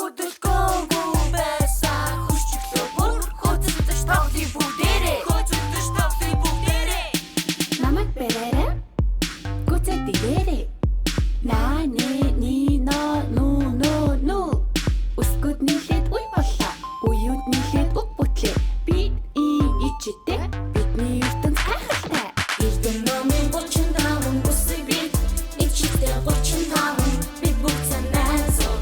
хөдөлгөөнгүй байсан хүчтэй бүр хөдөлж тавлын бүгдээрээ хөдөлж тавлын бүгдээрээ намайг бэрээрээ гүцээ дээрээ наа ни но үсгүүд нийлээд уй боллоо уюуд нийлээд уг бүтлээ би ичтэй бидний ертөнц гайхалтай эрдэн номын 35 үсэг би ичтэй 35 бид бүгд санаасоо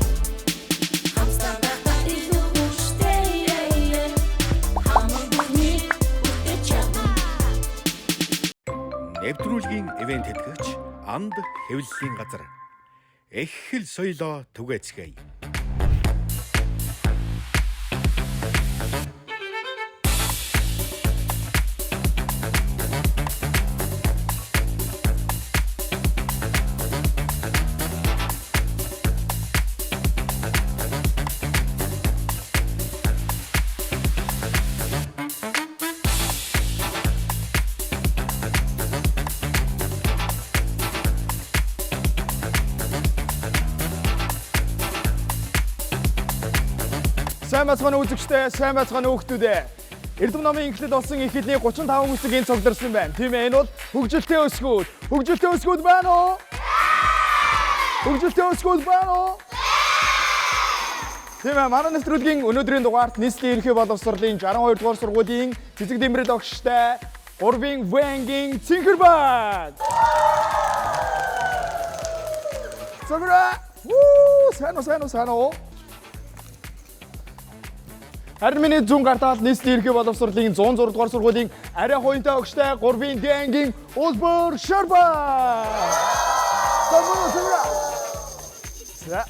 хамстаа байхдаа илүү хүчтэй хамаагүй үтэж явна нэвтрүүлгийн ивент тэтгэгч анд хэвлэлийн газар эхэл соёлоо түгээцгээе. Сайн бацхан үзэгчтэй, сайн бацхан хүүхдүүдээ. Эрдэм намын инхлэл болсон инхлэлний 35 үсэг энэ цогдорсон байна. Тийм ээ, энэ бол хөгжилтэй өсгүүд. Хөгжилтэй өсгүүд байна уу? Хөгжилтэй өсгүүд байна уу? Тийм ээ, манай нэвтрүүлгийн өнөөдрийн дугаарт нийслэлийн ерхий боловсролын 62 дугаар сургуулийн цэцэг дэмрэл огштой 3-ын Вэнгийн Цэнхэрбаг. Цагра! Сайн уу? Харин миний зүүн гартаад нийслэлийн ерхий боловсролын 106 дугаар сургуулийн арай хуйнтай огштой 3-ын Дэнгийн Улбар Шарба. За.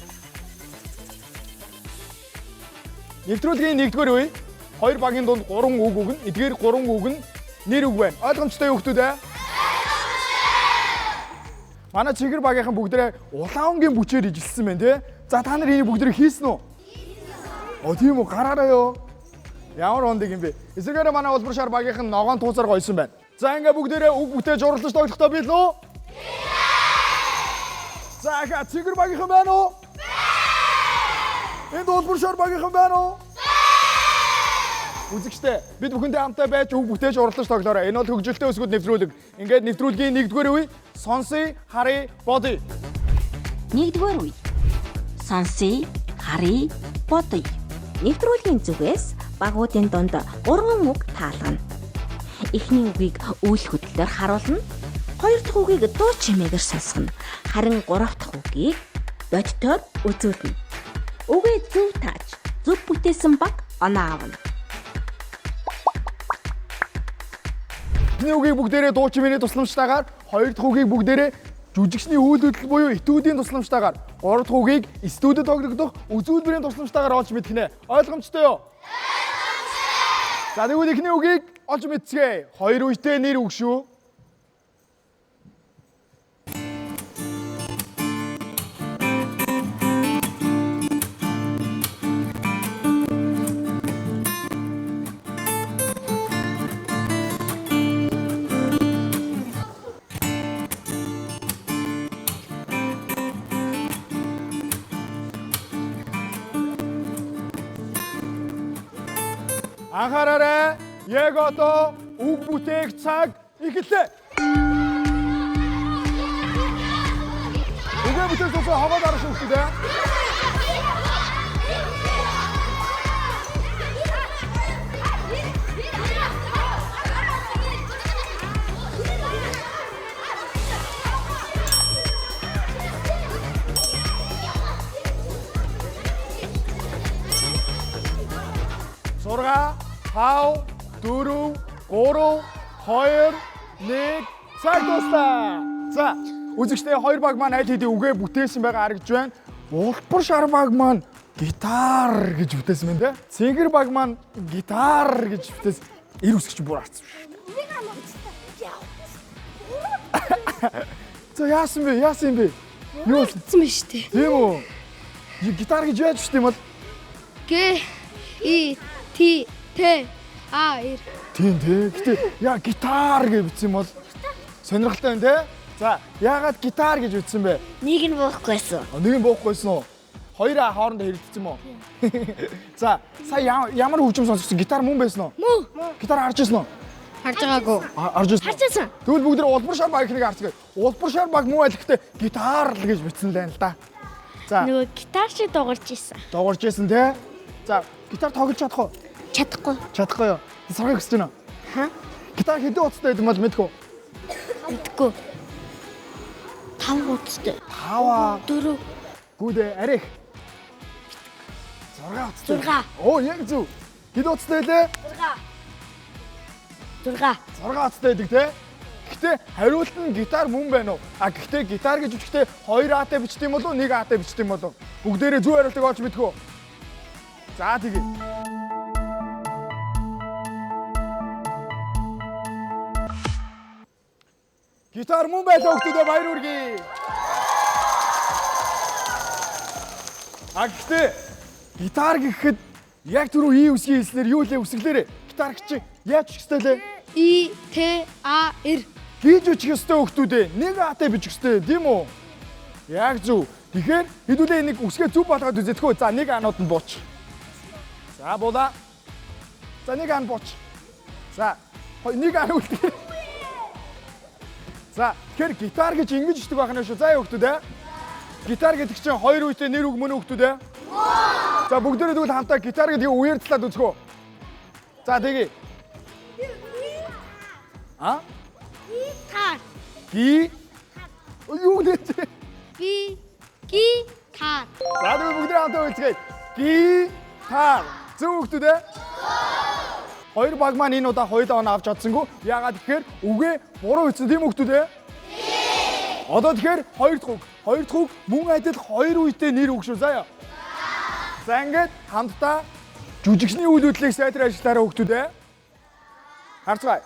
Нэвтрүүлгийн 1-р үе 2 багийн дунд 3 үг өгнө. Эдгээр 3 үг нь нэр үг байна. Ойлгомжтой хүүхдүүд ээ. Манай Цэгэр багийнхан бүгдээ улаангийн бүчээр ижилсэн байна тий. За та нар энийг бүгдээ хийсэн үү? Тийм үү, гараараа ёо. Ямар ондаг юм бэ? Эсвэргээр манай Улбар Шар багийнхан ногоон тууцаар гойсон байна. За ингээ бүгдээрээ үг бүтээж уралдаж тоглохдоо билээ үү? За Цэгэр багийнхан байна уу? Энд Улбар Шар багийнхан байна уу? Үзэгчтэй, бид бүхэндээ хамтаа байж үг бүтээж уралдаж тоглоорой. Энэ бол хөгжилтэй өсгүүд нэвтрүүлэг. Ингээд нэвтрүүлгийн 1-р үе сонсъё, харъя, бодъё. 1-р үе. Сонсъё, харъя, бодъё. Нэвтрүүлгийн зүгээс багуудын дунд 3 үг таалгана. Эхний үгийг үйл хөдлөлөөр харуулна. 2 дахь үгийг дуу чимээгээр сонсгоно. Харин 3 дахь үгийг бодтоор үзүүлнэ. Үгээ зөв тааж, зөв бүтээсэн баг оноо авна. Эхний үгийг бүгдээрээ дуу чимээний тусламжтайгаар, 2 дахь үгийг бүгдээрээ жүжигчний үйл хөдлөл буюу этүүдийн тусламжтайгаар, 3 дахь үгийг студид тоглогдох үзүүлбэрийн тусламжтайгаар олж мэдхнэ. Ойлгомжтой юу? За тэгвэл эхний үгийг олж мэдцгээе. 2 үетэй нэр үг шүү. Анхаараарай. Яг одоо үг бүтээх цаг эхэллээ. Үгээ бүтээх цаг хаваад арах шүү дээ. Сурга 5, 4, 3, 2, 1 цаг дуслаа. За, үзэгчдээ 2 баг маань аль хэдийн үгээ бүтээсэн байгаа харагдж байна. Улбар Шар баг маань гитар гэж бүтээсэн байна те. Цэнгэр баг маань гитар гэж бүтээсэн. Ир үсгч бүр арцсан шүү дээ. За яасан бэ? Юу Цэм биш үү? тийм үү? Гитар гэж яаж шүү дээ юм бол? Г И Т Т А Р. Тийм тий. Гэтэ яа гитар гэж бичсэн бол сонирхолтой байна те. За яагаад гитар гэж бичсэн бэ? Нэг нь буухгүйсэн. Нэг нь буухгүйсэн үү? хоёроо хоорондоо хэрэлдсэн юм уу? За, сая ямар хөгжим сонсчихсон? Гитар мөн байсан уу? Мөн. Гитар харж ирсэн үү? Харж байгаагүй. Харж ирсэн. Харжсэн. Тэгвэл бүгд улбар шар баг ихнийг харцгаая. Улбар шар баг муу айлхтай гитар л гэж бичсэн л байна л да. За, Нөгөө гитар шиг дуурж исэн. дуурж ирсэн те. За, гитар тоглож чадах уу? Чадахгүй. Чадахгүй юу? Сургах гэж байна уу? Ха? Гитар хэдэн утастай гэдэг нь бол мэдгүй. Мэдгүй. 5 утастай. 5 4 гүдэ арих. 6 утастай. 6. Оо, яг зөв. Хэдэн утастай лээ? 6. 6 утастай гэдэг те. Гэхдээ хариулт нь гитар мөн байна уу? Гэхдээ гитар гэж үчигтэй 2 А-тай бичдэг юм болов уу? 1 А-тай бичдэг юм болов уу? Бүгдээрээ зөв хариултыг олж мэдхүү. За тэгье. Гитар мөн байлаа хүмүүстээ баяр хүргэе. Гэхдээ гитар гэхэд яг түрүү И үсгийн хэлснээр юу лээ үсгэлээрээ гитар гэж яаж ч гэстэй лээ. И Т А Р. Хийж үчих ёстой хүмүүстээ 1 А-тай бичих ёстой тийм үү? Яг зөв. Тэгэхээр хэдүүлээ нэг үсгээ зүв болгоод үзэтгэв. За 1 А-нууд нь бууч. За буулаа. За 1 А нь бууч. За 1 А үлдээ. За тэгэхээр гитар гэж ингэж ичдэг байх нь шүү. За хүмүүстээ. Гитар гэдэг чинь 2 үетэй нэр үг мөн хүмүүстээ. За бүгдээрээ тэгвэл хамтаа гитар гэдгийг уярдлаад үзгөө. За тэгье. А? Гитар. Ги. Юу нэ? Би гитар. За тэгвэл бүгдээ хамтаа үлцгээе. Гитар. Зөв хүмүүстээ. Хоёр баг маань энэ удаа хоёулаа оноо авч чадсангүй. Яагаад тэгэхээр үгээ буруу хэлсэн тийм хүмүүстээ. Одоо тэгэхээр хоёр дахь үг мөн адил 2 үетэй нэр үг шүү заяа. За ингээд хамтдаа жүжигчний үйл хөдлөлийг сайдар ажиллаараа хүмүүстээ. Харцгаая.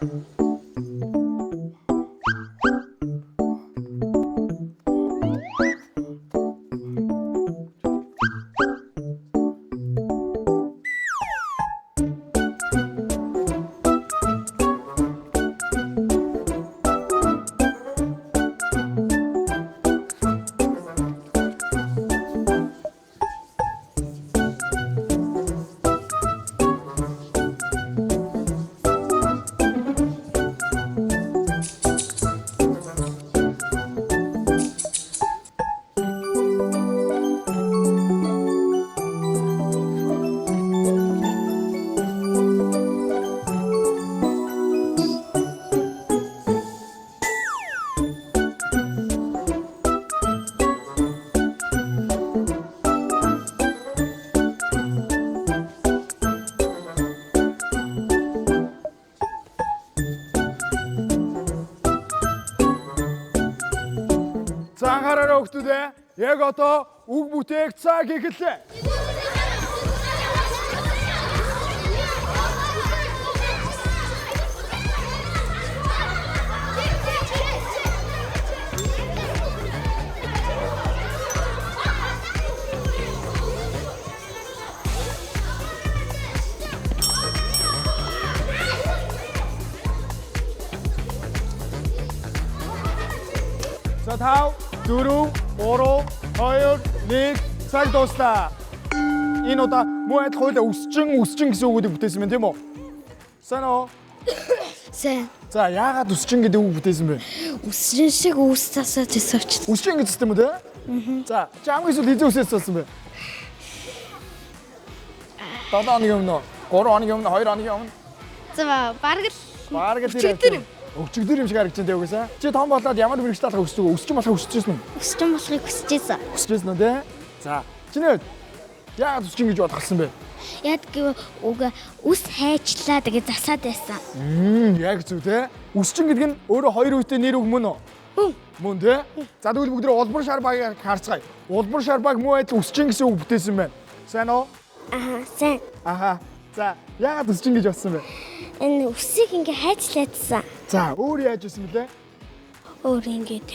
За анхаараарай хүмүүстээ. Яг одоо үг бүтээх цаг эхэллээ. За 5, 4, 3, 2, 1 цаг дуслаа. Энэ удаа муу адил хоёулаа өсчин гэсэн үгүүдийг бүтээсэн байна тийм үү? Сайн уу? Сайн. За яагаад өсчин гэдэг үг бүтээсэн бэ? Үсрэн шиг үс засаад төсөвч. Өсчин гэж систем үү те? За чи хамгийн сүүл хизээ үсээс болсон бэ? 7 хоногийн өмнө, 3 хоногийн өмнө, 2 хоногийн өмнө. За бараг л Бараг л өчигдөр юм. Өчигдөр юм шиг харагдаж байна угаасаа. Чи том болоод ямар мэрэгчлээ талах өсөж байгаа? Өсчин болохыг хүсэж байсан уу? Өсчин болохыг хүсэж исэн. Хүсэж байсан уу те? За чиний хувьд яагаад өсчин гэж бодсон бэ? Яг гэв уг ус хайчлаа тэгээ засаад байсан. Яг зөв те. Өсчин гэдэг нь өөрөө 2 үетэй нэр үг мөн үү? Мөн те. За тэгвэл бүгд улбар шар багийг харцгаая. Улбар шар баг муу адил өсчин гэсэн үг бүтээсэн байна. Сайн уу? Сайн. Аха. За яагаад өсчин гэж бодсон бэ? Энэ усыг ингээ хайчлаадсан. За өөр яаж байсан бэлээ? Өөр ингээд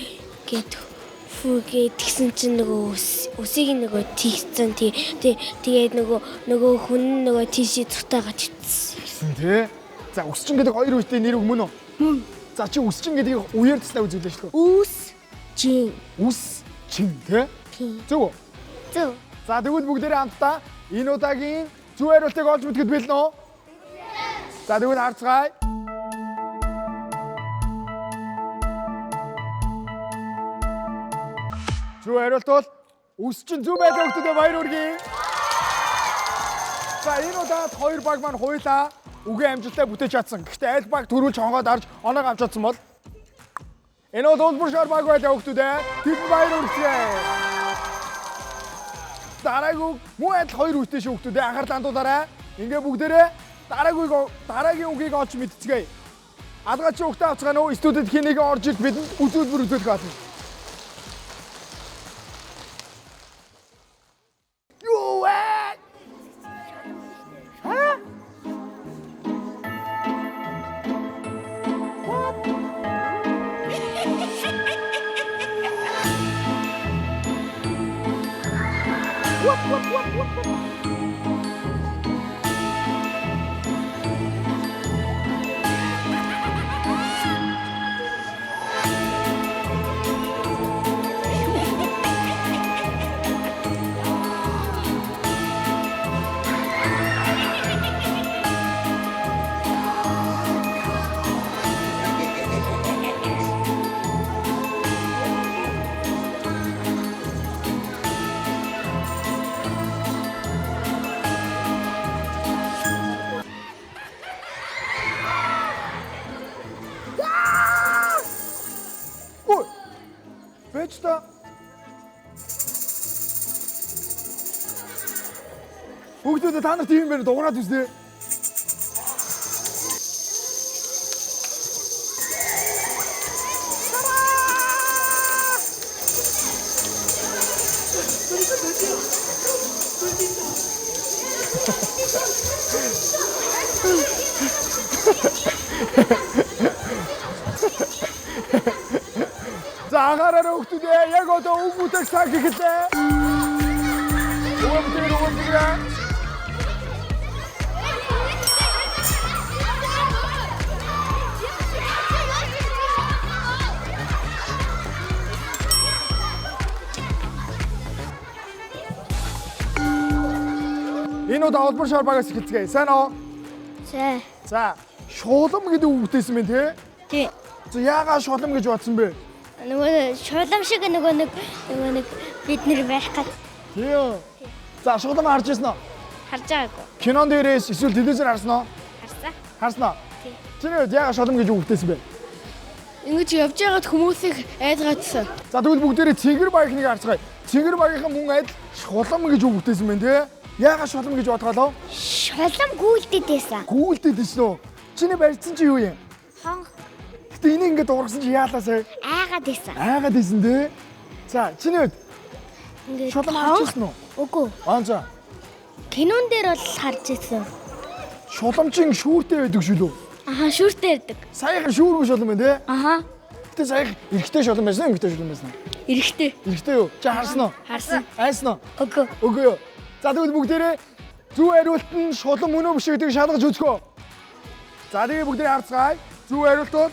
фүүгээ тэгсэн чинь нөгөө усыг нөгөө тийгцэн тэгээд нөгөө хүн нөгөө тийшээ цутаагаад ивсэн. Тэ. За өсчин гэдэг 2 үетэй нэр үг мөн үү? Мөн. За чи өсчин гэдгийг уяар таснаа үзүүлээ шүү дээ. Ус чин. Ус чин тэ? Тийм. Зөв үү? Зөв. За тэгвэл бүгдээрээ хамтдаа энэ удаагийн зөв хариултыг олж мэдгэд бэлэн үү? За тэгвэл харцгаая. Зөв хариулт бол үс чинь зөв байлаа хүмүүстээ баяр хүргэе. За энэ удаад хоёр баг маань хуйлаа үгээ амжилттай бүтээж чадсан. Гэхдээ аль баг төрүүлж хонгоод арж оноог авч чадсан бол энэ бол улбар шар баг байлаа хүмүүстээ. Тэд баяр хүргэе. Дараагийн муу адил хоёр үстэй шүү хүмүүстээ анхаарал хандуулаарай. Ингээ бүгдээрээ дараагийн үгийг олж мэдцгээе. Алгаад чи өгтөө авцгаана уу? Студид хэнийг орж ирд бидэнд үзүүлбэр үзүүлэх болно. Юу вэ? Бэчта. Бүгдээ та нарт юм байна дуурайд үзнэ. За агаараа хүмүүстээ яг одоо үг бүтээх цаг гэхлээ. Өгөөмтөр. Энэ удаа улбар шар багаас эхэлцгээе. Сайн уу? Сайн. За, шулам гэдэг үг бүтээсэн байна тий? Тий. За яагаад шулам гэж бодсон бэ? Нөгөө шулам шиг нөгөө нэг бид нэр байх гад Тий. За шулам харж ирсэн үү? харж байгаагүй. Кинон дээрээс эсвэл телевизээр харсан уу? Харсан. Харсан уу? Тий. Чиний хувьд яагаад шулам гэж үг бүтээсэн бэ? Ингэж явж байгаад хүмүүсийг айдгаадсан. За тэгвэл бүгдээрээ цэнгэр багийнхныг харцгаая. Цэнгэр багийнхан мөн адил шулам гэж үг бүтээсэн байна тий? Яагаад шулам гэж бодголоо? Шулам гүйлдэдээсэн. Гүйлдэд гэсэн үү? Чиний барьсан чи юу юм? Хон Гэтэ энийг ингээд ургасан чи яалаа сая? айгаад ийсэн. Айгаад ийсэн тий? За чиний хувьд Ингээд шулам харж ирсэн үү? Үгүй. За. Кинон дээр бол харж ирсэн. Шуламчин шүүртэй байдаг шүү лөө. Аха шүүртэй ирдэг. Саяхан шүүргүй шулам байна тий? Аха. Гэтэ саяхан эрэгтэй шулам байсан уу? Эмэгтэй шулам байсан уу? Эрэхтэй. Эрэгтэй юу? Чи харсан уу? Харсан. Айсан уу? Үгүй. Үгүй юу. За тэгвэл бүгдээрээ зөв хариулт нь шулам мөн үү биш үү гэдгийг шалгаж үзгөө. За тэгээ бүгдээрээ харцгаая. Зөв хариулт бол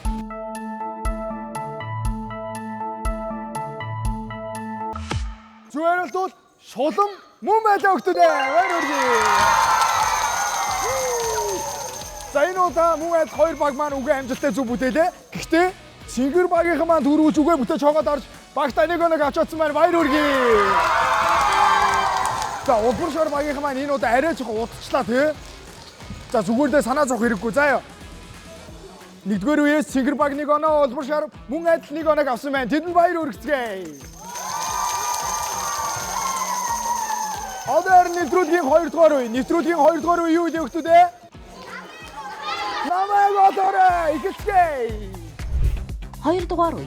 Зөв хариулт бол шулам мөн байлаа өгтөдөө. Баяр хүргэе. За энэ удаа мөн адил хоёр баг маань үгээ амжилттай зөв бүтээлээ. Гэхдээ цэнгэр багийнхан маань дөрвөж үгээ бүтээж хоогоод орж багтаа нэг өнөг авчаадсан байна. Баяр хүргэе. За улбар шар багийнхан маань энэ удаа арай жоохон удацлаа тий. За зүгээрдээ санаа зовх хэрэггүй заа ёо. Нэгдүгээр үеэс цэнгэр баг нэг оноо улбар шар мөн адил нэг оног авсан байна. Тэдэнд баяр хүргэцгээе. Одоо нэвтрүүлгийн 2 дугаар үе. Нэвтрүүлгийн 2 дугаар үе юу вэ хүмүүстээ? Намайг олоорой. Ихэлцгээе. 2 дугаар үе.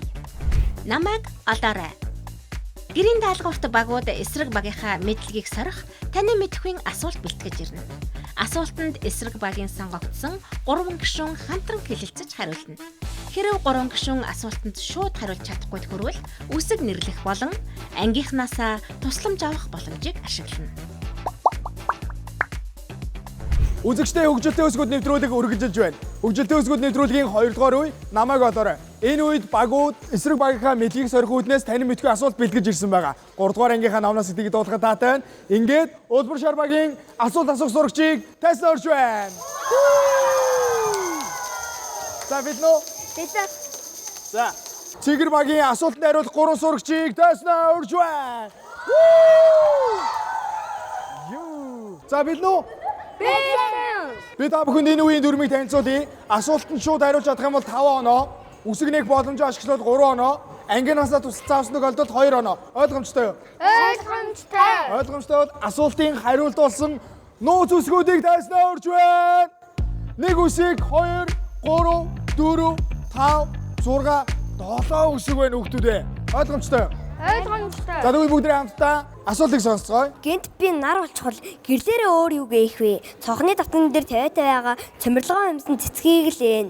Намайг олоорой. Гэрийн даалгаварт багууд эсрэг багийнхаа мэдлэгийг сорих, таны мэдэхүйн асуулт бэлтгэж ирнэ. Асуултанд эсрэг багийн сонгогдсон 3 гишүүн хамтран хэлэлцэж хариулна. Хэрэв 3 гишүүн асуултанд шууд хариулж чадахгүй тохиолдол үсэг нэрлэх болон ангийнхнаасаа тусламж авах боломжийг ашиглана. Үзэгчтэй хөгжилтэй өсгүүд нэвтрүүлэг үргэлжилж байна. Хөгжилтэй өсгүүд нэвтрүүлгийн 2 дугаар үе намайг олоорой. Энэ үед багууд эсрэг багийнхаа мэдлэгийг сорих үүднээс танин мэдгүй асуулт бэлтгэж ирсэн байгаа. 3 дугаар ангийнхаа намнаас сэтгэж дуулахад таатай байна. Ингээд Улбар шар багийн асуулт асуух сурагчийг тест орж байна. За бид нөө За Цэгэр багийн асуултанд хариулах 3 сурагчийг тест орж байна. За бид нөө Би та бүхэнд энэ үеийн дүрмийг танилцуулъя. Асуултанд шууд хариулж чадах юм бол 5 оноо, үсэг нэг боломжоо ашиглаад 3 оноо, ангинаасаа тусалцсан авсныг олдоод 2 оноо. Ойлгомжтой юу? Ойлгомжтой. Ойлгомжтой бол асуултын хариулт болсон нууц үсгүүдийг тайснаа урж байна. 1 үсэг 2, 3, 4, 5, 6, 7 үсэг байна хүүхдүүдээ. Ойлгомжтой юу? Ойлгомжтой. За тэгвэл бүгдээ хамтдаа асуултыг сонсцгоё. Гэнт би нар болчихвол гэрлээрээ өөр юу гээх вэ? Цонхны давтан дээр тавиатай байгаа цамирлогоо юмсан цэцгийг л ээн.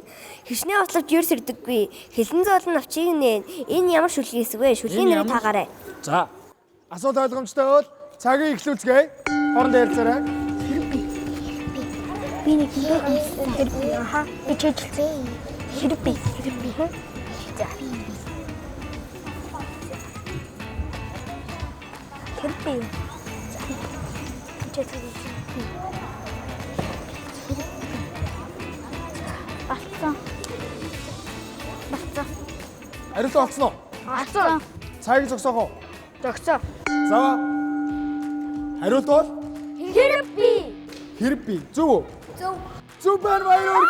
Хишнээ ословч ерс ирдэггүй. Хэлэн зоолн авчиг нээн. Энэ ямар шүлгээс вэ? Шүлгийн нэрийг таагаарай. За. Асуулт ойлгомжтой бол цагийг эхлүүлцгээе. Хоорондоо ярилцаарай. Би нэг хэрэг аха би чиглэлцээ. Хэрэг би. За. Хэрэг. Батсан. Хариулт олцсон уу? Батсан. Цагийг зогсоох уу? Зогсоо. За. Хариулт бол Хэрэг би. хэрэг бий. Зөв үү? Зөв. Зөв байна баяр.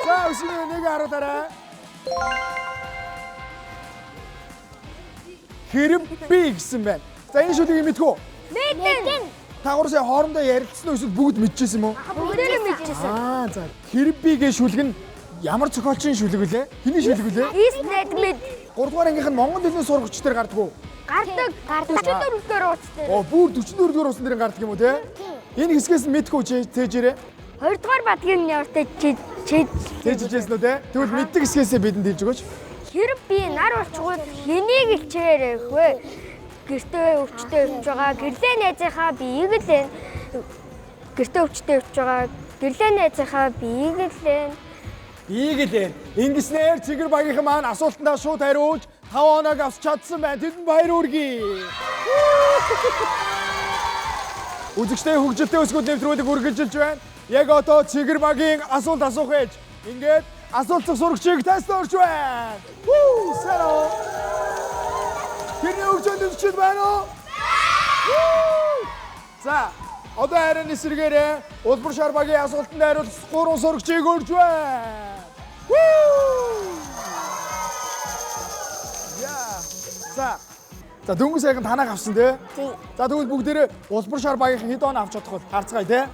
За өсгөө нэг харуулаарай. Хэрэг бий гэсэн байна. За энэ шүлгийг мэдхүү. Мэдэн. Та гурсаа хоорондоо ярилцсан уу эсвэл бүгд мэдчихсэн юм уу? Бүгдээрээ мэдчихсэн. За. Хэрэг бийгээ шүлэг нь ямар зохиолчийн шүлэг вүлээ? Хэний шүлэг вүлээ? Ийснэд мэд 3 дугаар ангийнх нь Монгол хэлний сурагч дээр гардаг уу? гардаг. 44 дээр ууцтай. Оо бүр 44 дугаар усан дээр гардаг юм уу те? Энэ хэсгээс нь мэдхүү цээжээрээ. 2 дугаар бадгийн явтай Цээжижсэн үү те? Тэгвэл мэддэг хэсгээсээ бидэнд хэлж өгөөч. хэрэг би нар болчихвол хэнийг илчээрэх вэ? Гэртээ өвчтэй өвч байгаа. Гэрлээ найзынхаа биеийг л энэ. Гэртээ өвчтэй өвч байгаа. Гэрлээ найзынхаа биеийг л энэ. Ийгэлээ. Ингэснээр Цэгэр багийнхан маань асуултандаа шууд хариулж 5 оног авч чадсан байна. Тэдэнд баяр хүргэе. Үзэгчтэй хөгжилтэй өсгөл нэвтрүүлэг үргэлжилж байна. Яг одоо Цэгэр багийн асуулт асуух ээж. Ингээд асуулцах сурагчийг тест орж байна. Сэро. Тэний хөгжөөнд өсчил байна уу? За, одоо харин эсрэгээрээ Улбар шар багийн асуултанд хариулах 3 сурагчийг урьж байна. За дөнгөж сайхан танаа авсан тий. За тэгвэл бүгдээрээ Улбар шар багийнхан хэд он авч чадах вэ? Харцгаая тий.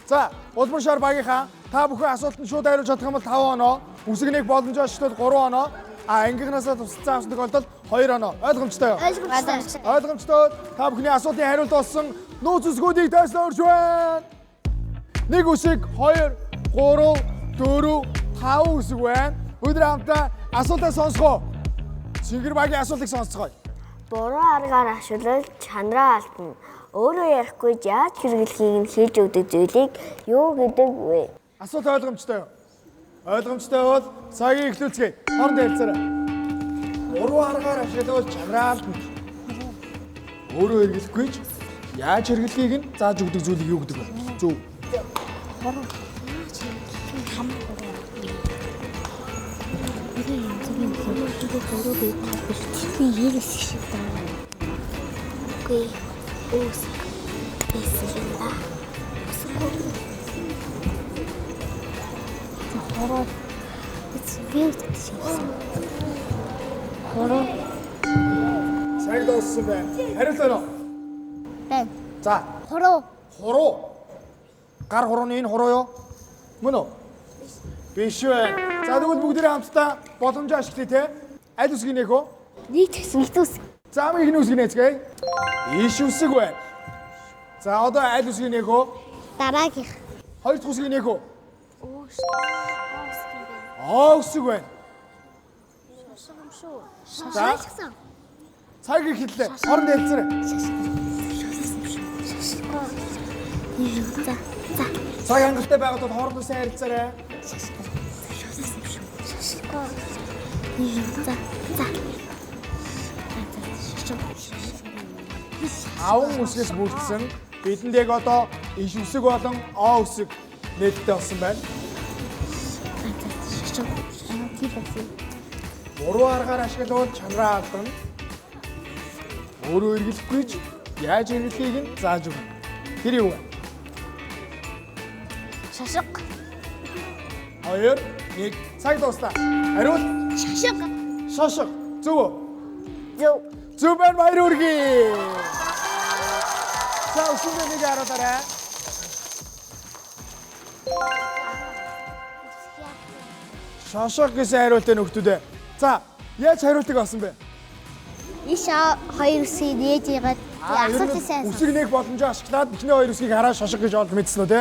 За Улбар шар багийнхаа та бүхэн асуултанд шууд хариулж чадах юм бол 5 оноо, үсэг нэг боломжоо ашиглаад 3 оноо, ангийнхнаасаа тусалцсан авсныг олдол 2 оноо. Ойлгомжтой юу? Ойлгомжтой. Ойлгомжтой. Та бүхний асуултын хариулт болсон нууц үсгүүдийг тест орж байна. 1 үсэг, 2, 3, 4, 5 үсэг байна. Бүгд хамтдаа асуултаа сонсгоо. Цэгэр багийн асуултыг сонсцгоё. Буруу аргаар ашиглал чанараа алдна. Өөрөө ярихгүй яаж хэрэглэхийг нь хийж өгдөг зүйлийг юу гэдэг вэ? Асуулт ойлгомжтой юу? Ойлгомжтой бол цагийг эхлүүлцгээе. Хоорондоо ярилцаарай. Буруу аргаар ашиглавал чанараа алдна. Өөрөө хэрэглэхгүй ч яаж хэрэглэхийг нь зааж өгдөг зүйлийг юу гэдэг вэ? Зөв. Би ярис шиг байна. Гүй ус эсэлнэ. Хороо хороо Цаг дууссан байна. Хариултаа. Байна. За, Хороо. хуруу. Гар хурууны энэ хуруу юу? Мөн үү? Биш үү? За тэгвэл бүгдээрээ хамтдаа боломжоо ашиглая те. Аль үсгийг нээх вэ? Нийт гэсэн хэвчүүс. За хамгийн ихний үсгийг нээцгээе. Иш үсэг байна. За одоо аль үсгийг нээх вэ? Дараагийнх. Хоёр дахь үсгийг нээх вэ? Оо үсэг байна. За. Цаг их хэллээ. Хоорондоо хэлцээрэй. За. Цаг хангалттай байгаад бол хоорондоо сайн харилцаарай. Аван үсгээс бүрдсэн бидэнд яг одоо иш үсэг болон о үсэг нээлттэй болсон байна. Буруу аргаар ашиглавал чанараа алдана. Өөрөө эргэлэхгүй ч яаж эргэлхийг нь зааж өгнө. Тэр юу вэ? Шашиг. 2 1 цаг дуустаа. Хариулт Шашиг. шошго. Зөв үү? Зөв. Зөв байна баяр хүргэе. За үсэнийг хараарай. Шошго гэсэн хариултыг нөхдөдөө. За яаж хариултыг олсон бэ? Иша хоёр үсгийг нээж ягаад асууж сайн. Үсэг нэг боломжоо ашиглаад ихний хоёр үсгийг хараа шошго гэж олд мэдсэн үү те?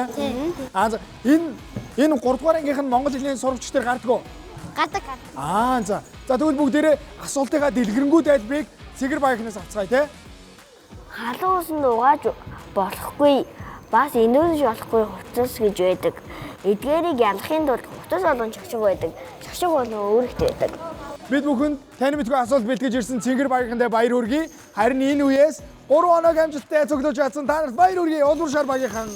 За энэ 3 дугаар ангийнх нь монгол хэлний сурвалжч дээр гардгөө. Гадаг. За тэгвэл бүгдээрээ асуултынхаа дэлгэрэнгүй тайлбарыг Цэгэр Баяхнаас авцгаая те. Халуун усанд угааж болохгүй бас инөөж болохгүй хувцас гэж байдаг. Эдгээрийг ялахын тулд хувцас болон шошго байдаг. Шошго болон өөрөгтэй байдаг. Бид бүхэнд тань мэдгүй асуулт бэлтгэж ирсэн Цэгэр Баяхнтай баяр хүргэе. Харин энэ үеэс 3 оног амжилттай цуглуулж чадсан та нарт баяр хүргэе. Улуур шар багийнхан.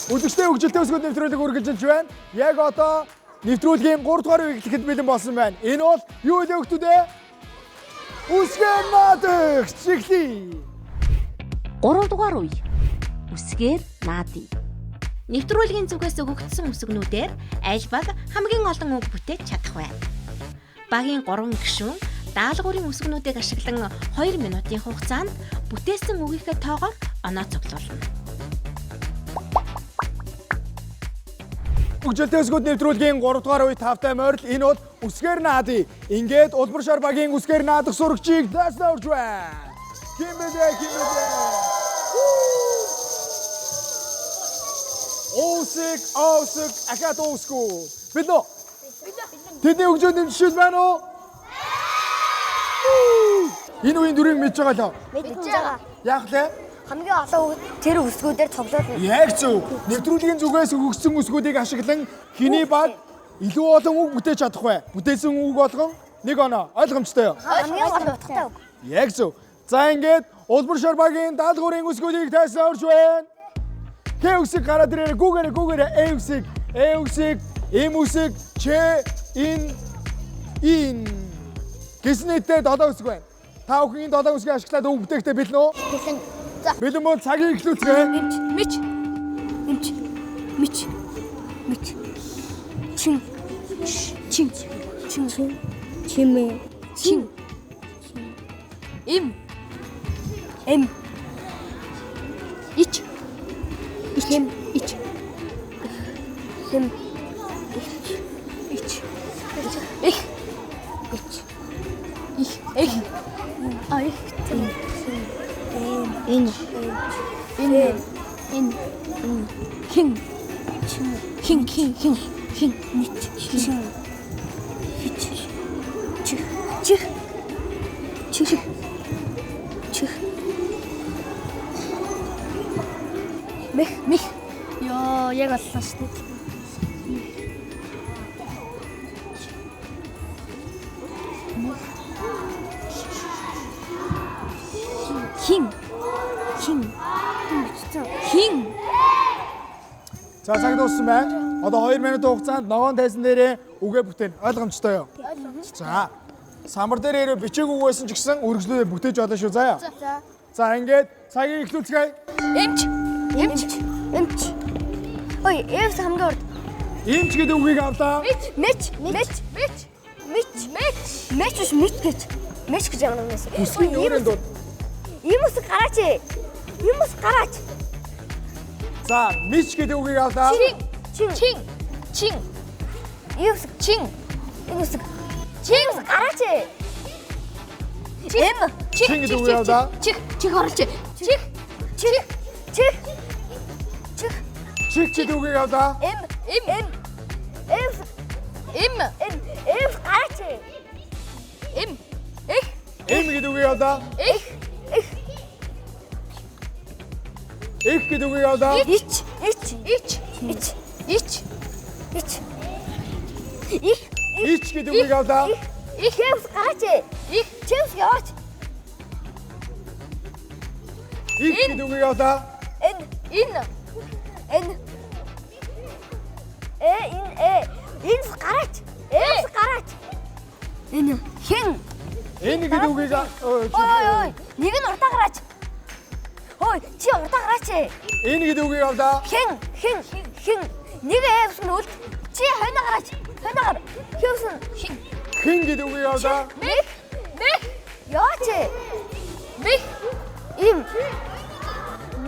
Өдөртөө хөгжилтэй өсгөөд нэвтрүүлэг үргэлжилж байна. Яг одоо нэвтрүүлгийн 3 дугаар үеийг эхлэхэд бэлэн болсон байна. Энэ бол юу вэ хөгтүүдээ? Үсгээр наадах чиглий. 3 дугаар үе. Үсгээр наадъя. Нэвтрүүлгийн зүгээс өгөгдсөн үсгнүүдээр аль баг хамгийн олон үг бүтээж чадах вэ? Багийн 3 гишүүн даалгаврын үсгнүүдийг ашиглан 2 минутын хугацаанд бүтээсэн үгийнхээ тоогоор оноо цуглуулна. Хөгжилтэй өсгөөд нэвтрүүлгийн 3 дугаар үе тавтай морил. Энэ бол үсгээр наадъя. Ингээд улбар шар багийн үсгээр наадах сурагчийг даснаа урж байна. Ким бэ? Оусэг, ахад оусгүй. Бид нөө. Тэдний хөгжөөд нэмжшил байна уу? Энэ үеийн дүрийг мэдж байгаа л. Мэдж байгаа. Яг лээ. Хамгийн олон үг тэр үсгүүдээр цуглуулна. Яг зөв. Нэвтрүүлгийн зүгээс өгөгдсөн үсгүүдийг ашиглан хэний баг илүү олон үг бүтээж чадах вэ? Бүтээсэн үг болгон 1 оноо. Ойлгомжтой юу? Хамгийн гол утгатай үг. Яг зөв. За ингээд улбар шар багийн даалгаврын үсгүүдийг тайлсан орж байна. Х үсэг гараад ирээ. Гүүгээрээ э үсэг, эм үсэг, ч, ин. Гэснээдээ 7 үсэг байна. Та бүхэн 7 үсгийг ашиглаад үг бүтээхдээ бэлэн үү? Бэлэн. За. Бэлэн бол цагийг эхлүүлцгээе. Мич. Чимээ. Эм. Ич. Мих. Яа, яг олсон шүү дээ. Хин. За цаг дууссан байна. Одоо 2 минут хугацаанд ногоон тайзан дээрээ үгээ бүтээн. Ойлгомжтой юу? За. Самбар дээр бичээг үг байсан ч гэсэн үргэлжлүүлээ бүтээж болно шүү. Заяа. За ингээд цагийг эхлүүлцгээе. Эмч. Ой, эвс хамгийн урд. Эмч гэдэг үгийг авлаа. Мич гэж. Мич гэж ямар юм бэ? Үсгийн өөрөнд бол. Ийм үсэг гараач. За, мич гэдэг үгийг авлаа. Чин. Ийм үсэг гараач. Чин гэдэг үгийг авлаа. Чих оруулж. Чих гэдэг үгийг авлаа. Эм гараач. Эм гэдэг үгийг авлаа. гэдэг үгийг авлаа. Ич. Ич гэдэг үгийг авлаа. Их хэвс гараач. Их чивс яваач. Их гэдэг үгийг авлаа. Энэ. Энс гараач. Энэ хэн? Энэ гэдэг үгийг Ой. Нэг нь уртаа гараач. Ой, чи уртаа гараач. энэ гэдэг үгийг авлаа. Хэн? Нэг хэвс нь үл. Чи хойно гараач. Хэвс нь хэн? Хэн гэдэг үгийг авлаа. Мих. Яач. Мих. Им.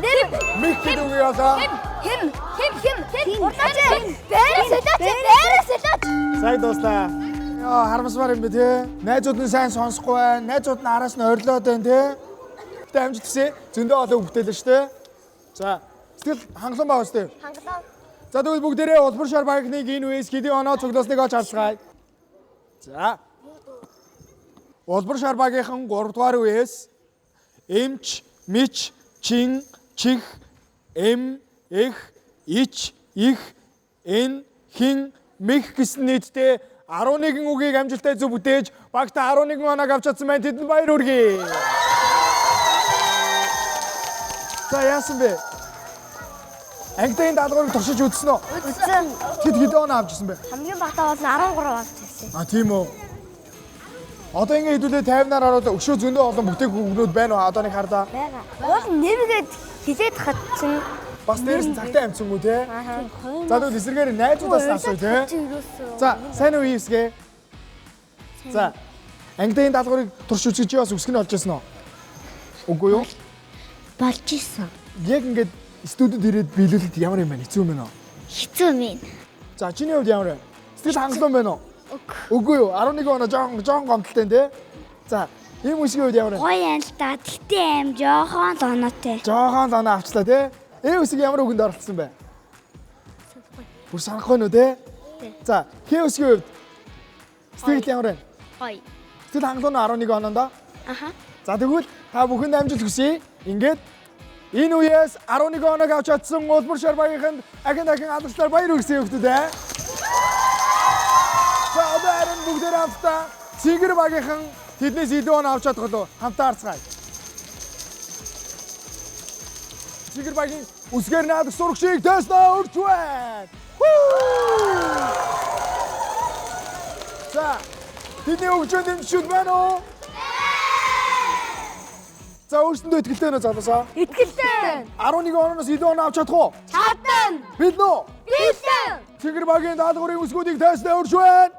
Нэр. Мих гэдэг үгийг авлаа. Хим. Уртаач. Бээрээс солиоч. Сайн дууслаа. Яа, харамсмаар юм бэ те. Найзууд нь сайн сонсохгүй байна. Найзууд нь араас нь орилоод байна те. Тэ амжилт хүсье. Зөндөө олон бүтээлээ шүү дээ. За, сэтгэл хангалуун байгаа шүү дээ. Хангалаа. За тэгвэл бүгдээрээ улбар шар багийнхныг энэ үеэс хэдийн оноо цуглаасныг олж харцгаая. За. Улбар шар багийнхан 3 дугаар үеэс эмч, мич, чин, чих, эм, эх, ич, их, эн, хин, мих гэсэн нийтдээ 11 үгийг амжилттай зөв бүтээж багта 11 оног авч чадсан байна. Тэдэнд баяр хүргэе. За яасан бэ? Ангидын даалгаврыг туршиж үзсэн үү? Үзсэн. Тэд хэдэн оноо авчихсан бэ? Хамгийн багтаа бол 13 болж ирсэн. А тийм үү. Одоо ингэ хэдүүлээ 50-аар ороод өшөө зөндөө олон бүтээгдэхүүнүүд байна уу? Одоо нэг харлаа. Бага. Уул нэмгээд хилээд хат чинь Бас дээрээс нь цагтаа амцсангүй те. За тэгвэл эсрэгээр найзуудаас асуу те. За сайн уу ийсгээ. За ангидын даалгаврыг турш үзэж чи бас үсгэн олж ясан уу? Үгүй юу? Болж исэн. Яг ингээд студид ирээд биелүүлэлт ямар юм байна? Хэцүү юм байна уу? Хэцүү мэн. За чиний хувьд ямар вэ? Сэтгэл хангалуун байна уу? Үгүй юу? 11 оноо жоон гомдолтой те. За ийм үсгийн хувьд ямар вэ? Гоё юм л да. Тэгтээ аим жоохон л оноотой. Жоохон л оноо авчлаа те. Ээ үсэг ямар үгэнд оролцсон бэ? Бүр санахгүй нү те? За хээ үсгийн хувьд сэтгэл ямар вэ? Гоё. Сэтгэл хангалуун 11 оноондоо. Аха. За тэгвэл та бүхэнд амжилт хүсье. Ингээд энэ үеэс 11 оног авч чадсан улбар шар багийнханд ахин алдарчлаар баяр хүргэе хүмүүстээ. За одоо харин бүгдээр хамтдаа Цэнгэр багийнхан тэднээс илүү оноо авч чадах болов хамтаа харцгаая. Цэнгэр багийн үсгээр наадаг сурагчийг тестаа өрч байна. За тэдний өгчөнд дэмжиж байна уу? За өөрсөндөө итгэлтэй нэ залуусаа. итгэлтэй. 11 оноос илүү оноо авч чадах уу? Чадна. Бид нөө. Билээ. Цэнгэр багийн даалгаврын үсгүүдийг тестээ өрч байна.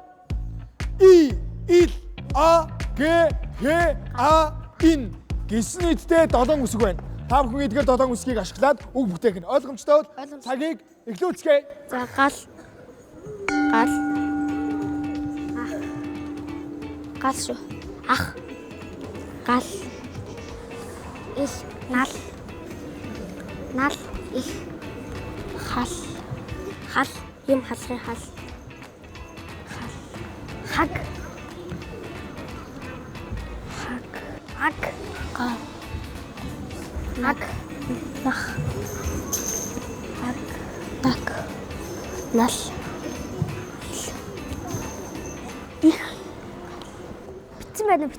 И, ил, а, г, х, а, ин гэсэн нийтдээ 7 үсэг байна. Та бүхэн эдгээр 7 үсгийг ашиглаад үг бүтээх нь ойлгомжтой бол цагийг эхлүүлцгээе. За гал. Гал шүү. Ах. Гал. Их. Нал. Их. Хал. Юм халахын хал. Хаг. Гал. Наг. Нах. Наг. Нал. Битсэн байна.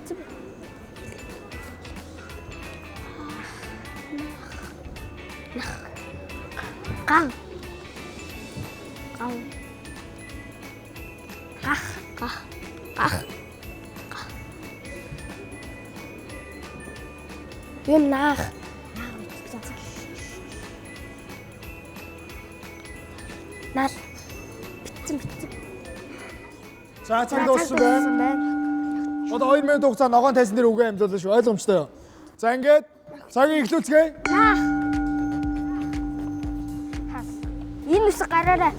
Ган. Гах. Юм наах. Нал. За цаг дууссан байна. Одоо 2 минут хугацаа ногоон тайсан дээр үгээ амжуулсан шүү. Ойлгомжтой юу? За ингээд цагийг эхлүүлцгээе. Энэ үсэг гараарай.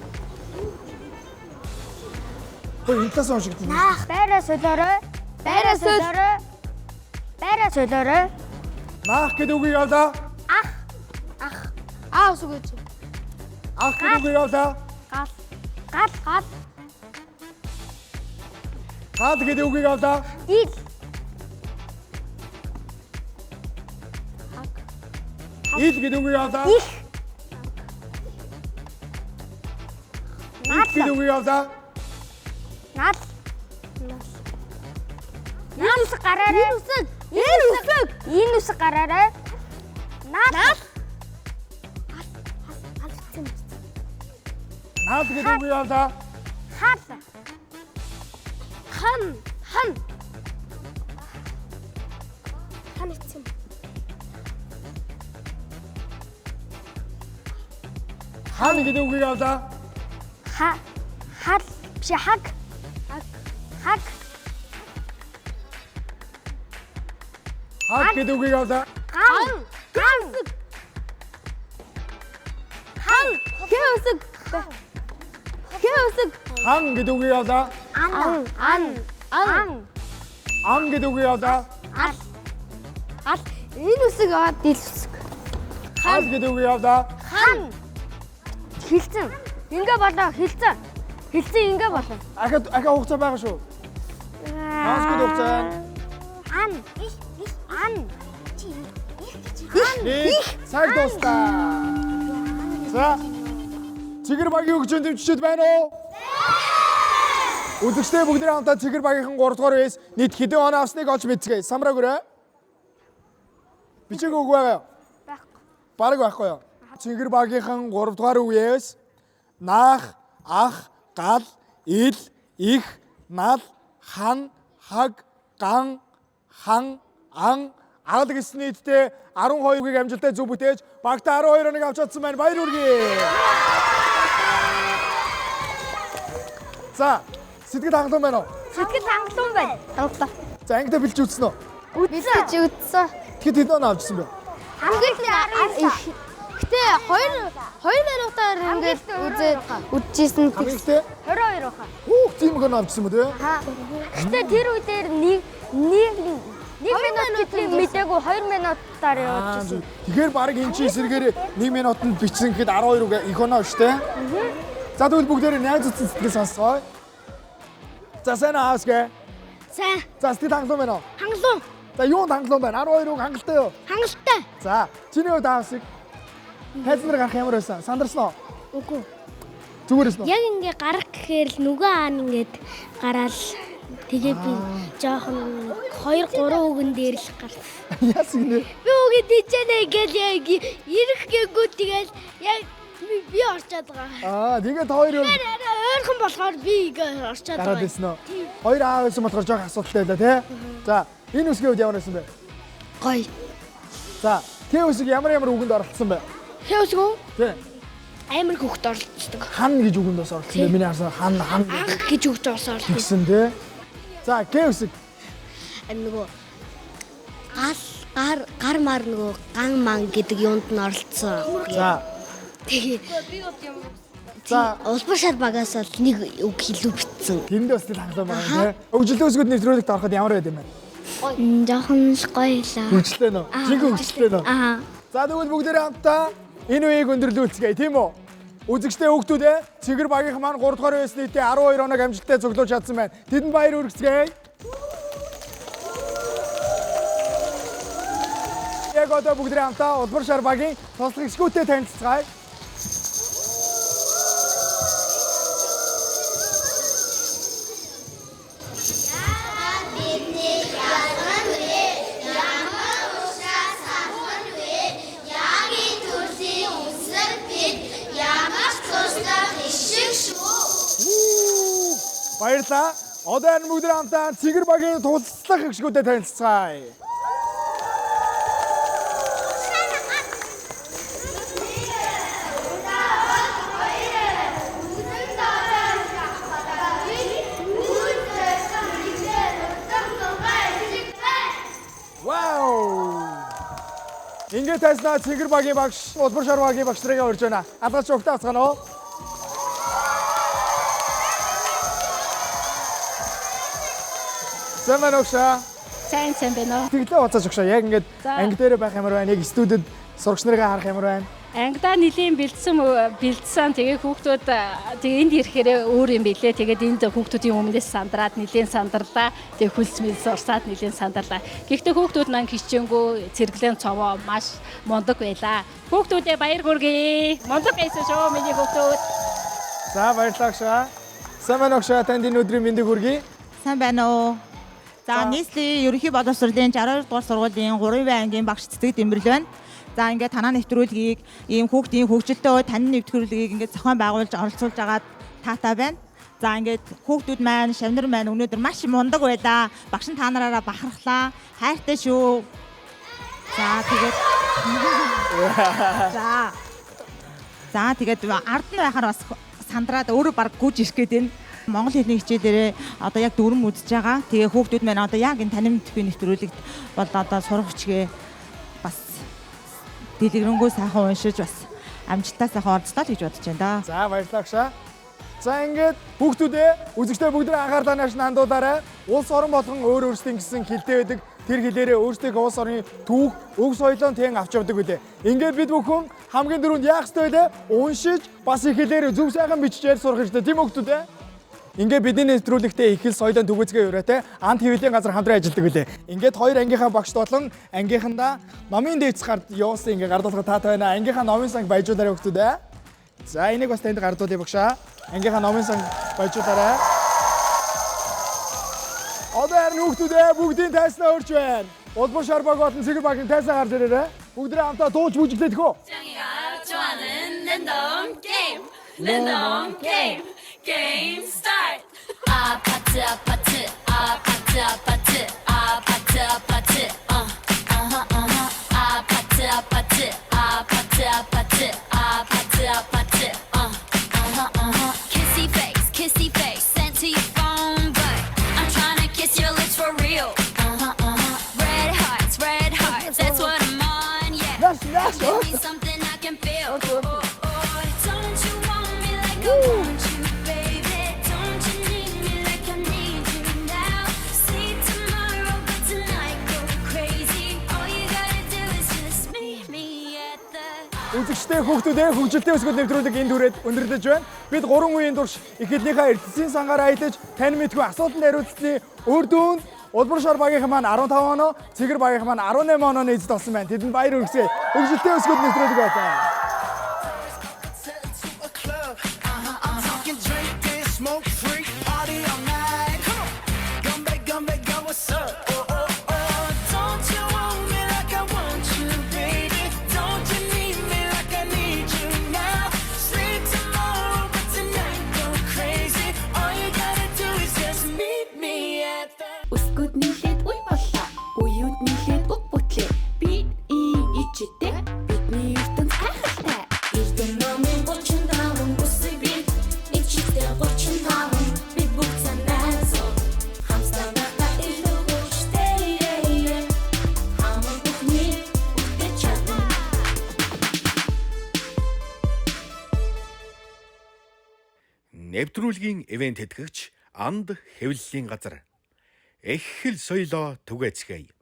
Хөөе энэ талаас уншигдана. Наах. Байраа солиорой. Наах гэдэг үгийг авлаа. Аа үсэг үү. Ах гэдэг үгийг авлаа. Гал. Хаад гэдэг үгийг авлаа. Ил. Ил гэдэг үгийг авлаа. Их. гэдэг үгийг авлаа. Нал. Энэ үсэг гараарай. Энэ үсэг гараарай. Нал. Наад гэдэг үгийг авлаа. Хал. Хан. Хан ицсэн. Хаан гэдэг үгийг авлаа. Хал. Биш хаг. Хаг. Хаг гэдэг үгийг авлаа. Ган. Хэвсэг. Хан гэдэг үгийг авлаа. Ан. Ан гэдэг үгийг авлаа. Ал. Энэ үсэг аваад дил үсэг. Хал гэдэг үгийг авлаа. Хан. Хилцэн. Ингээ болоо хилцэн. Хилцэн ингээ болоо. Ахаа хугацаа байгаа шүү. Хаансгүй хугацаа. Ан. Цаг дуустаа. За. Цэгэр багийн хөгжөөнд төвчөд байна уу? Үзэгчдээ бүгдээ хамтдаа Цэгэр багийнхан 3 дугаар үеэс нийт хэдэн оноо авсныг олж мэдцгээе. Самраг өрөө. Бичиг үг байгаа юу? Байхгүй. Бараг байхгүй юу? Цэгэр багийнхан 3 дугаар үеэс наах, ах, гал, ил, их, нал, хан, хаг, ган, хан, ан, ал гэсэн нийтдээ 12 үгийг амжилттай зөв бүтээж багтаа 12 оныг авч чадсан байна. Баяр хүргэе. За, сэтгэл хангалуун байна уу? Сэтгэл хангалуун байна. Хангалаа. За, ангидаа бэлж үзсэн үү? Бэлдэж үзсэн. Тэгэхэд хэдэн оноо авчихсан бэ? Хамгийн Гэтэ 2 минутаар ингээд үзчихсэн. Хамгийн ихтэй 22 баха. тийм их оноо авчихсан мө тий? Гэтэ тэр үе дээр нэг минут гэдгийг мэдээгүй 2 минутаар явуулчихсан. Тэгэхээр баг энэ чи эсрэгээр 1 минутанд бичсэн гэхэд 12 үг их оноо шүү дээ. За тэгвэл бүгдээрээ найз утсан сэтгэл сонсгоо. За сайн аасгэ. Сайн. За сэтгэл хангалуун байна уу? Хангалуун. За юунд хангалуун байна? 12 үг хангалттай юу? Хангалттай. За чиний хувьд аасыг хайзнаар гарах ямар байсан? Сандарсан уу? Үгүй. Зүгээр эсэн үү? Яг ингээ гарах гэхээр л нүгэн аан ингээд гараал. Тэгээ би жоохон 2-3 үгэн дээр л гарсан. Яс гинэ. Би үгээ дижэнэ ингээл яг ирэх гээгүй тэгэл яг би орчод байгаа. Тэгээд 2 үг Ойрхон болохоор би ингээ орчод гараад байгаа. ирсэн үү? 2 аа байсан болохоор жоох асуудалтай байлаа тий. За энэ үсгийн үед ямар байсан бэ? Гоё. За тэр үсэг ямар үгэнд оролцсон бэ? Хэвсгөө Тий. амар хөвгт оролцдог. Хан гэж үгэнд бас оролцсон бэ? Миний харсан хан Анх гэж үгч оролцдог. гэсэн тий. За гэ үсэг Нөгөө гар мар нөгөө ган ман гэдэг юунд нь оролцсон. За. Тэгээ За улбар шар багаас л нэг үг илүү битсэн. тэрэндээ бас сэтгэл хангалуун байна тий. Хөгжилтэй үсгүүд нэвтрүүлэгт ороход ямар байд юм бэ? Жохон л гоёлаа. Хөгжилтэй нөө. Жинхэнэ хөгжилтэй нөө. Аа. За тэгвэл бүгдээрээ хамтдаа энэ үеийг өндөрлүүлцгээе тийм үү? Үзэгчтэй хүүхдүүдээ Цэгэр багийнхан маань 3 дугаар үеэс нийтээ 12 оног амжилттай цуглуулж чадсан байна. Тэдэнд баяр хүргэцгээе. Яг одоо бүгдээрээ хамтдаа улбар шар багийн тослог эсгүүтэй танилцгаая. Баярлалаа. Одоо энэ бүгдээрээ хамтдаа Цэгэр багийн туслах гэгшгүүдэд танилцгаая. Вау! Ингээд тайснаа Цэгэр багийн багш, улбар шар багийн багш нарыг урьж байна. Алгач өгтөө хацгаана уу? Сайн байна уу? Сайн байна уу? Тэглээ уцааж өгшөө. Яг ингээд анги дээр байх ямар байна? Яг студид сурагч нарыг харах ямар байна? Ангидаа нэлийн бэлдсэн тэгээ хүүхдүүд тэгээ энд ирэхээр өөр юм билээ. Тэгээд энд хүүхдүүдийн өмнөөс сандраад нэлийн сандарлаа. Тэгээ хөлс мэлс урсаад нэлийн сандарлаа. Гэхдээ хүүхдүүд маань хичээнгүү цэргэлэн цовоо маш мундаг байлаа. Хүүхдүүдээ баяр хүргэе. Мундаг байсан шүү миний хүүхдүүд. За баярлалаа. Сайн байна уу танд энэ өдрийн мэндийг хүргэе. Сайн байна уу? За нийслэлийн ерөнхий боловсролын 62 дугаар сургуулийн 3-р ангийн багш цэцэг Дэмбэрэл байна. За ингээд танаа нэвтрүүлгийг ийм хүүхдийн хөгжилтэй үе тань нэвтрүүлгийг ингээд зохион байгуулж оролцуулж байгаа таатай байна. За ингээд хүүхдүүд маань, шавнар маань өнөөдөр маш мундаг байлаа. Багш нь та нараараа бахархлаа. Хайртай шүү. За тэгээд За тэгээд ард нь байхаар бас сандраад өөрөө баг гүйж ирэх гээд байна. Монгол хэлний хичээлээрээ одоо яг дүрм үзэж байгаа. Тэгээ хүүхдүүд маань одоо яг энэ танин мэдхгүй нэвтрүүлэгт бол одоо сурах хүчгээ бас дэлгэрэнгүй сайхан уншиж бас амжилтаа сайхан орцлоо гэж бодож байна да. За баярлалаа агшаа. За ингээд хүүхдүүдээ үзэгчдээ бүгд анхаарлаа нааш хандуулаарай. Улс орон болгон өөр өөрсдийн гэсэн хэлтэй байдаг. Тэр хэлээрээ өөрсдийнхөө улс орны түүх, өг соёлоо тэн авч явдаг үлээ. Ингээд бид бүхэн хамгийн дөрөнд яах ёстой вэ? Уншиж бас их хэлээр зөв сайхан биччихээр сурах хэрэгтэй тийм хүүхдүүд ээ. Ингээд бидний нэвтрүүлэгтээ их хэл соёлын түгэцгээ өрөөтэй ант хэвлэлийн газар хамтран ажилладаг үлээ. Ингээд хоёр ангийнхаа багш болон ангийнхандаа номын дээдс гард явуулсан ингээд гардуулга таатай байна. Ангийнхаа номын санг баяжуулаарай хүүхдүүд ээ. За энийг бас танд гардуулъя багшаа. Ангийнхаа номын санг баяжуулаарай. Одоо харин хүүхдүүдээ бүгдийн тайснаа өрч байна. Улбар шар баг болон цэгэр багийн тайснаа гарч ирээрэй. Бүгдээ хамтаа дуулж бүжиглэдэг хөө. 짱이가 좋아하는 랜덤 게임 랜덤 게임 게임 스타트 아파트 아파트 아파트 아파트 아파트 아파트 아파트 아파트 아파트 아파트 아파트 아파트 kissy face sent to your phone but I'm trying to kiss your lips for real red hearts that's what I'm on yeah give me something I can feel don't you want me like I want you baby don't you need me like I need you now see tomorrow but tonight go crazy all you gotta do is just meet me at the Үзэгчтэй хүүхдүүдээ хөгжилтэй өсгөл нэвтрүүлэг энд хүрээд өндөрлөж байна. Бид 3 үеийн турш их хэлнийхээ эрдэсийн сангаараа аялаж тань мэдгүй асуултанд хариулцсан үр дүнд Улбар шар багийнхан маань 15 оноо, цэгэр багийнхан маань 18 онооны эзэд болсон байна. Тэдэнд баяр хүргэе. Хөгжилтэй өсгөл нэвтрүүлэг байна. Өсгөд нийлээд үе боллоо. Уюуд нийлээд уг бүтлээ. Би ичтэй бидний ертөнц хайхалтай. Эрдэн номын 35 бүсгүй би ичтэй 35 би бүх санаасоо хамсаа байгаа илүү хүчтэй хамаг бүхний үгтэй чадна Нэвтрүүлгийн ивент тэтгэгч Анд хэвлэлийн газар. Их хэл соёлоо түгээцгээе.